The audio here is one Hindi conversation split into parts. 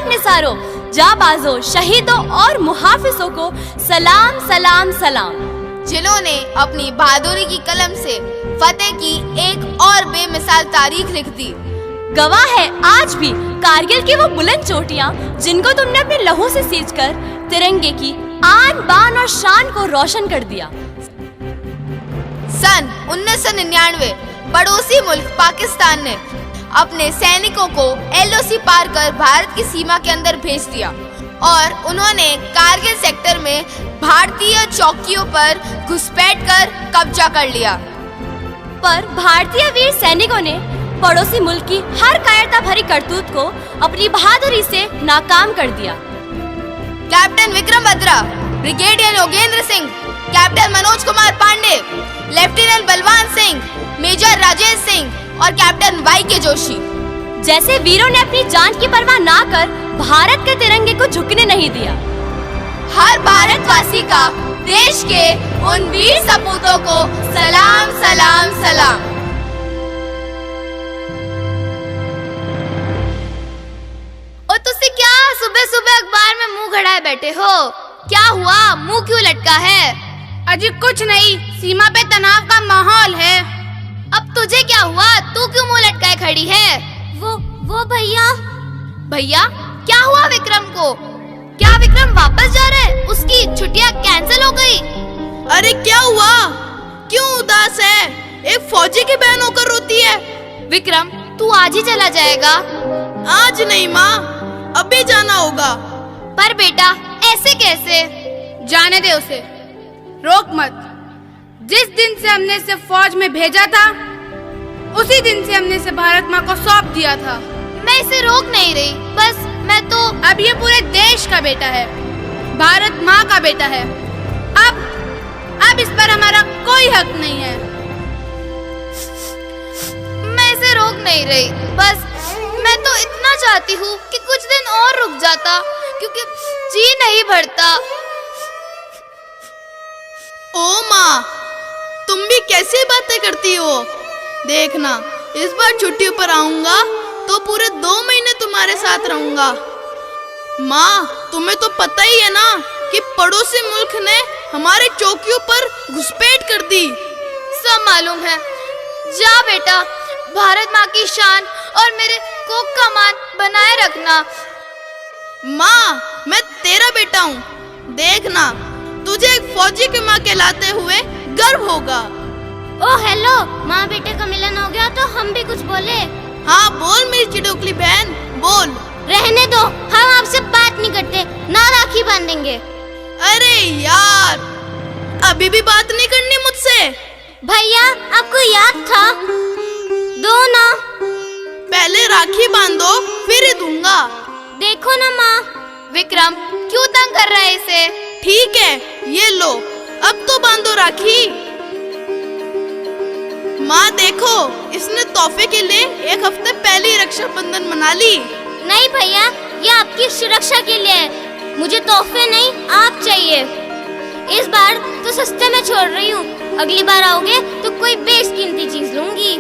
निसारों, जाबाजों, शहीदों और मुहाफिजों को सलाम सलाम सलाम, जिन्होंने अपनी बहादुरी की कलम से फतेह की एक और बेमिसाल तारीख लिख दी। गवाह है आज भी कारगिल की वो बुलंद चोटियां जिनको तुमने अपने लहू से सींचकर तिरंगे की आन बान और शान को रोशन कर दिया। सन 1999 पड़ोसी मुल्क पाकिस्तान ने अपने सैनिकों को LOC पार कर भारत की सीमा के अंदर भेज दिया और उन्होंने कारगिल सेक्टर में भारतीय चौकियों पर घुसपैठ कर कब्जा कर लिया। पर भारतीय वीर सैनिकों ने पड़ोसी मुल्क की हर कायरता भरी करतूत को अपनी बहादुरी से नाकाम कर दिया। Captain Vikram Batra, brigadier Yogendra Singh, captain Manoj Kumar Pande, lieutenant Balwan Singh, major Rajesh Singh और कैप्टन YK जोशी जैसे वीरों ने अपनी जान की परवाह ना कर भारत के तिरंगे को झुकने नहीं दिया। हर भारतवासी का देश के उन वीर सपूतों को सलाम सलाम सलाम। और तुझसे क्या सुबह सुबह अखबार में मुंह गड़ाए बैठे हो? क्या हुआ, मुंह क्यों लटका है? अजी कुछ नहीं, सीमा पे तनाव का माहौल है। अब तुझे क्या हुआ, तू क्यों मुंह लटकाए खड़ी है? वो भैया। भैया क्या हुआ विक्रम को? क्या विक्रम वापस जा रहा है? उसकी छुट्टियां कैंसिल हो गई? अरे क्या हुआ, क्यों उदास है? एक फौजी की बहन होकर रोती है। विक्रम तू आज ही चला जाएगा? आज नहीं माँ, अभी जाना होगा। पर बेटा ऐसे कैसे? जाने दे उसे, रोक मत। जिस दिन से हमने इसे फौज में भेजा था उसी दिन से हमने इसे भारत माँ को सौंप दिया था। मैं इसे रोक नहीं रही, बस मैं तो अब ये पूरे देश का बेटा है, भारत माँ का बेटा है। अब इस पर हमारा कोई हक नहीं है। मैं इसे रोक नहीं रही, बस मैं तो इतना चाहती हूँ कि कुछ दिन और रुक जाता, क्योंकि जी नहीं भरता। ओ माँ, तुम भी कैसी बातें करती हो? देखना, इस बार छुट्टियों पर आऊंगा तो पूरे 2 महीने तुम्हारे साथ रहूंगा। माँ तुम्हें तो पता ही है ना कि पड़ोसी मुल्क ने हमारे चौकियों पर घुसपैठ कर दी। सब मालूम है। जा बेटा, भारत माँ की शान और मेरे कोक का मान बनाए रखना। माँ मैं तेरा बेटा हूँ, देखना तुझे एक फौजी की माँ कहलाते हुए गर्व होगा। ओ हेलो, माँ बेटे का मिलन हो गया तो हम भी कुछ बोले। हाँ बोल मेरी चिड़ोकली बहन, बोल। रहने दो, हम आपसे बात नहीं करते, ना राखी बांधेंगे। अरे यार, अभी भी बात नहीं करनी मुझसे? भैया आपको याद था, दो ना। पहले राखी बांधो फिर ही दूंगा। देखो ना माँ। विक्रम क्यों तंग कर रहा है इसे? ठीक है, ये लो, अब तो बांधो राखी। माँ देखो, इसने तोहफे के लिए 1 हफ्ते पहले ही रक्षाबंधन मना ली। नहीं भैया, ये आपकी सुरक्षा के लिए है, मुझे तोहफे नहीं आप चाहिए। इस बार तो सस्ते में छोड़ रही हूँ, अगली बार आओगे तो कोई बेशकीमती चीज लूंगी।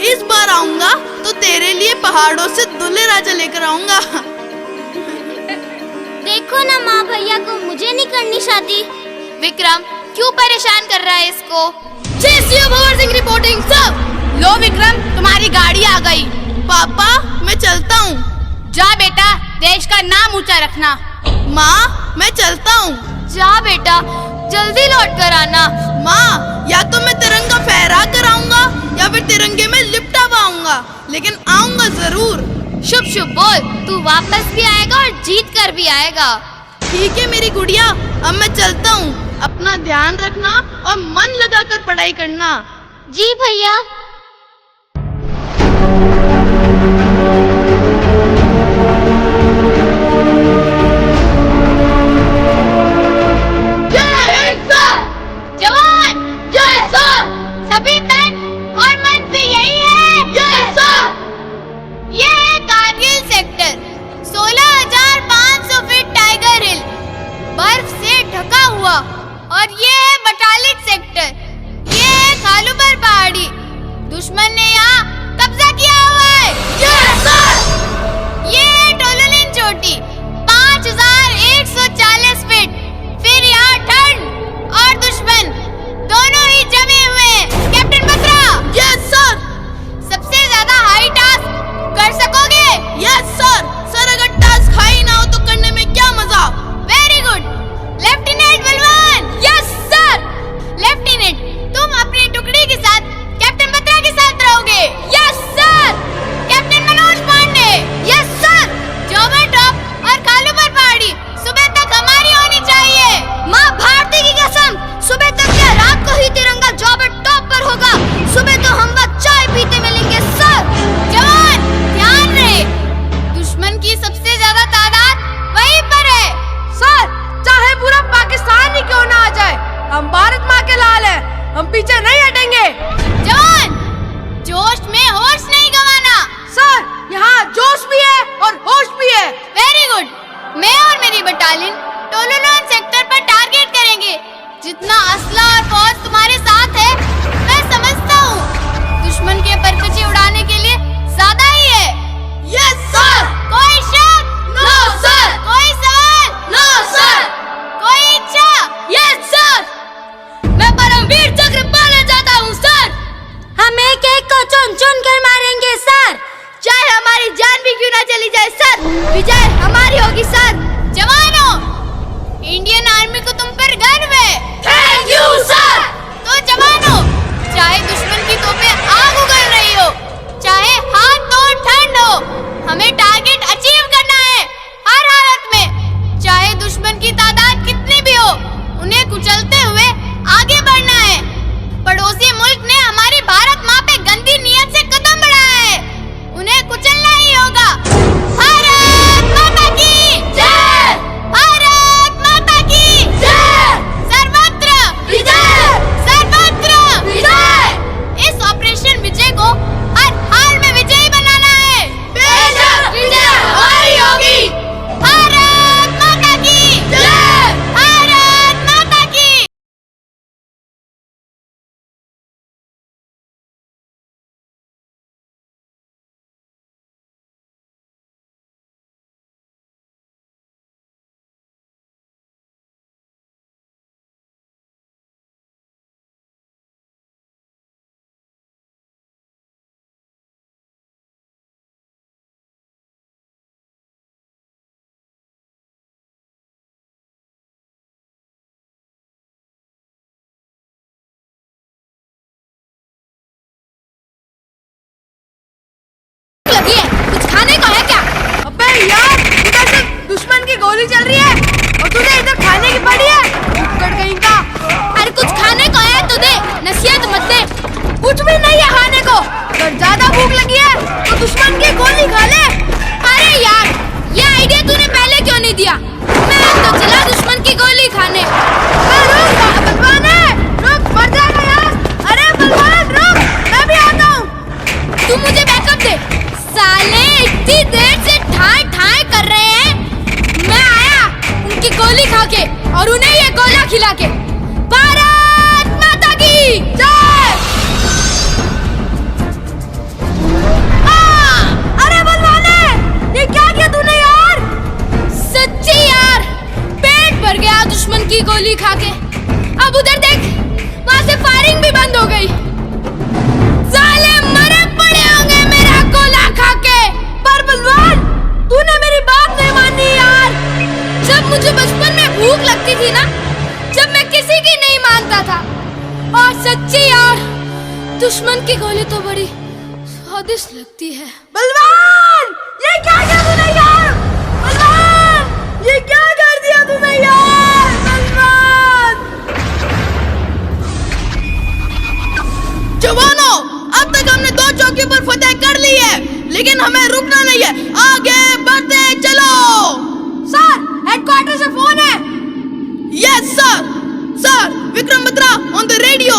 इस बार आऊंगा तो तेरे लिए पहाड़ों से दूल्हे राजा लेकर आऊंगा। देखो ना माँ, भैया को मुझे नहीं करनी शादी। विक्रम क्यों परेशान कर रहा है इसको? भवर सिंह रिपोर्टिंग सब। लो विक्रम, तुम्हारी गाड़ी आ गई। पापा मैं चलता हूँ। जा बेटा, देश का नाम ऊंचा रखना। माँ मैं चलता हूँ। जा बेटा, जल्दी लौट कर आना। माँ या तो मैं तिरंगा फहरा कर आऊंगा या फिर तिरंगे में लिपटा हुआ आऊंगा, लेकिन आऊंगा जरूर। शुभ शुभ बोल, तू वापस भी आएगा और जीत कर भी आएगा। ठीक है मेरी गुड़िया, अब मैं चलता हूँ। अपना ध्यान रखना और मन लगाकर पढ़ाई करना। जी भैया। जवान जय सर, सभी तन और मन से यही है जय सर। ये है कारगिल सेक्टर, 16,500 फीट टाइगर हिल, बर्फ से ढका हुआ। और ये है बटालिक सेक्टर, ये है खालूबर पहाड़ी, हम भारत माँ के लाल हैं, हम पीछे नहीं हटेंगे। जवान, जोश में होश नहीं गंवाना। सर, यहाँ जोश भी है और होश भी है। Very good. मैं और मेरी बटालियन टोलोनॉन सेक्टर पर टारगेट करेंगे। जितना असला और फौज तुम्हारे साथ है, मैं समझता हूँ दुश्मन के परकचे उड़ाने के लिए ज्यादा ही है। Yes sir. कोई शक? No sir. कोई सवाल? No sir. कोई इच्छा? Yes sir. मैं परमवीर चक्र पाना चाहता हूँ सर। हम एक एक को चुन चुन कर मारेंगे सर। चाहे हमारी जान भी क्यों ना चली जाए सर, विजय हमारी होगी सर। जवानों, इंडियन आर्मी को तुम पर गर्व है। Thank you sir. तो जवानों, चाहे दुश्मन की तोपें आग उगल रही हो, चाहे हाथ तोड़ ठंड हो, हमें टारगेट अचीव करना है हर हालत में। चाहे दुश्मन की तादाद कितनी भी हो, उन्हें कुचलते हुए आगे बढ़ना है। पड़ोसी मुल्क ने हमारी भारत माँ पे गंदी नीयत से कदम बढ़ाया है, उन्हें कुचलना ही होगा। भारत माता की जय। भारत माता की जय। सर्वत्र विजय। सर्वत्र विजय। इस ऑपरेशन विजय को हर हाल में विजयी बनाना है। बेशक विजय हमारी होगी। भारत माता की जय। भारत माता की। लगी है, कुछ खाने को है क्या? अबे यार, इधर से दुश्मन की गोली चल रही है और तुझे इधर खाने की पड़ी है। उपकड़ कहीं का। अरे कुछ खाने को है तो दे, नसीहत मत दे। कुछ भी नहीं है खाने को। अगर ज्यादा भूख लगी है तो दुश्मन की गोली खा ले। अरे यार, ये आइडिया तूने पहले क्यों नहीं दिया? मैं तो चला दुश्मन की गोली खाने। रुक बलवान है, रुक, मर जाएगा यार। अरे बलवान रुक, मैं भी आता हूँ। तू मुझे बैकअप दे। साले इतनी देर से ठाई ठाई कर रहे हैं, मैं आया उनकी गोली खा के और उन्हें ये गोला खिला के। भारत माता की जय। अरे बलवाने, ये क्या किया तूने यार? सच्ची यार, पेट भर गया दुश्मन की गोली खा के। अब उधर देख, वहां से फायरिंग भी बंद हो गई। साले मरे पड़े होंगे मेरा गोला खा के। पर बलवान, तूने मेरी बात नहीं मानी यार। जब मुझे बचपन में भूख लगती थी ना, जब मैं किसी की नहीं मानता था। और सच्ची यार, दुश्मन की गोली तो बड़ी स्वादिष्ट लगती है। बलवान, ये क्या किया तूने यार? बलवान, ये क्या कर दिया तूने यार? बलवान। जवानों, अब तक हमने 2 चौकियों पर फतेह कर ली है, लेकिन हमें रुकना नहीं है। आगे बढ़ते चलो। सर, हेडक्वार्टर से फोन है। Yes sir. Sir, Vikram Batra on the radio.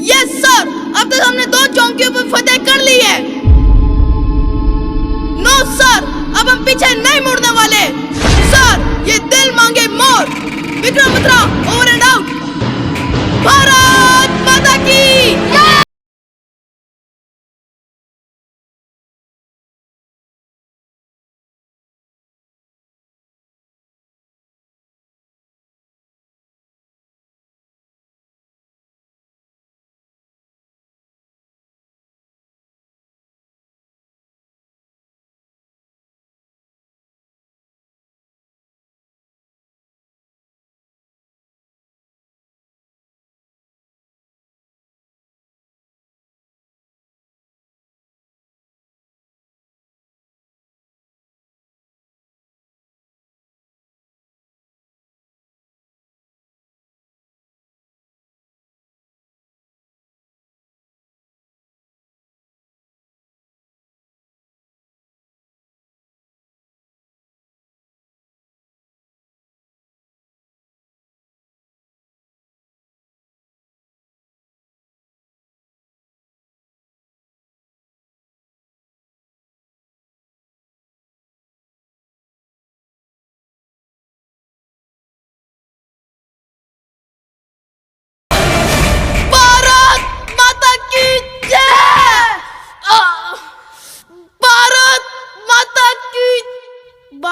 Yes sir, अब तक हमने 2 चौकियों पर फतेह कर ली है। नो सर, अब हम पीछे नहीं मुड़ने वाले। सर, ये दिल मांगे more. Vikram Batra over and out. Bharat Mata की।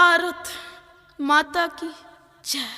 भारत माता की जय।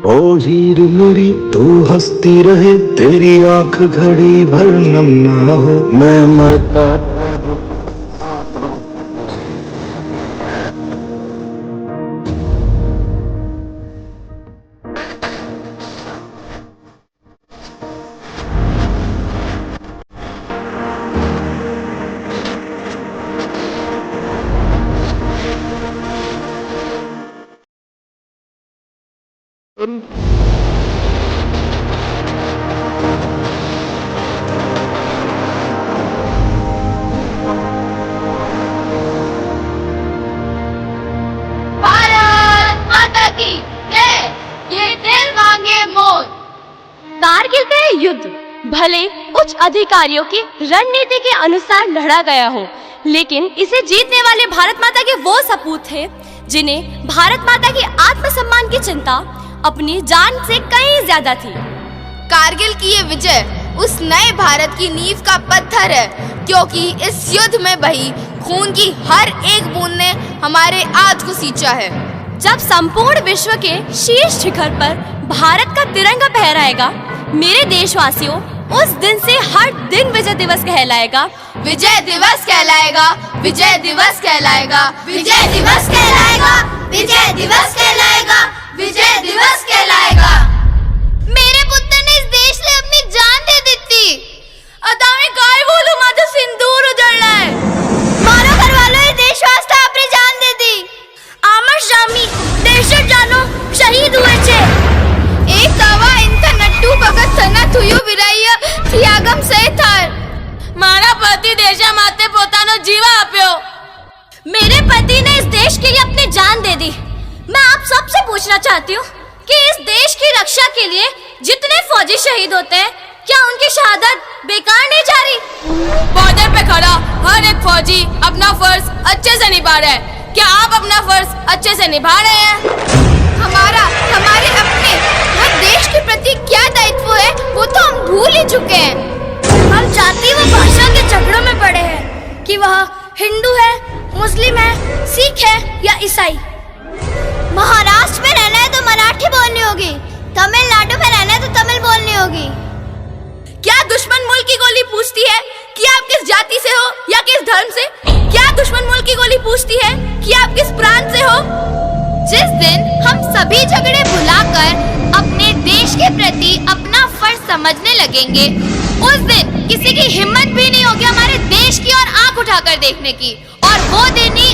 ओ हीर मेरी तू हंसती रहे, तेरी आंख घड़ी भर नम ना हो, मैं मरता भारत माता की जय। ये दिल मांगे मोर। कारगिल का ये युद्ध भले उच्च अधिकारियों की रणनीति के अनुसार लड़ा गया हो, लेकिन इसे जीतने वाले भारत माता के वो सपूत थे जिन्हें भारत माता की आत्मसम्मान की चिंता अपनी जान से कहीं ज्यादा थी। कारगिल की ये विजय उस नए भारत की नींव का पत्थर है, क्योंकि इस युद्ध में बही खून की हर एक बूंद ने हमारे आज को सींचा है। जब संपूर्ण विश्व के शीर्ष शिखर पर भारत का तिरंगा फहराएगा, मेरे देशवासियों, उस दिन से हर दिन विजय दिवस कहलाएगा। विजय दिवस कहलाएगा, विजय दिवस कहलाएगा, विजय दिवस कहलाएगा, विजय दिवस कहलाएगा, विजय दिवस कहलाएगा। मेरे पुत्र ने इस देश लिए अपनी जान दे दी थी। आता मैं काय बोलूं, माझा सिंदूर उजळलाय। मारो घर वालों, ये देश वास्ते आपने जान दे दी। आमर शामी देशात जानो शहीद हुए छे। एक तवा इनका नट्टू भगत थना थुयो वीराय त्यागम सहित मारा पति देशा माते पोतानो जीवा आप्यो। मेरे पति ने इस देश के लिए अपनी जान दे दी। मैं आप सबसे पूछना चाहती हूँ कि इस देश की रक्षा के लिए जितने फौजी शहीद होते हैं, क्या उनकी शहादत बेकार नहीं जा रही? बॉर्डर पे खड़ा हर एक फौजी अपना फर्ज अच्छे से निभा रहा है। क्या आप अपना फर्ज अच्छे से निभा रहे हैं? हमारे अपने हर देश के प्रति क्या दायित्व है, वो तो हम भूल ही चुके हैं। हम जाति व भाषा के झगड़ों में पड़े हैं कि वह हिंदू है, मुस्लिम है, सिख है या ईसाई। महाराष्ट्र में रहना है तो मराठी बोलनी होगी, तमिलनाडु में रहना है तो तमिल बोलनी होगी। क्या दुश्मन मुल्क की गोली पूछती है कि आप किस जाति से हो या किस धर्म से? क्या दुश्मन मुल्क की गोली पूछती है कि आप किस प्रांत से हो? जिस दिन हम सभी झगड़े भुलाकर अपने देश के प्रति अपना फर्ज समझने लगेंगे, उस दिन किसी की हिम्मत भी नहीं होगी हमारे देश की ओर आंख उठाकर देखने की। और वो दिन ही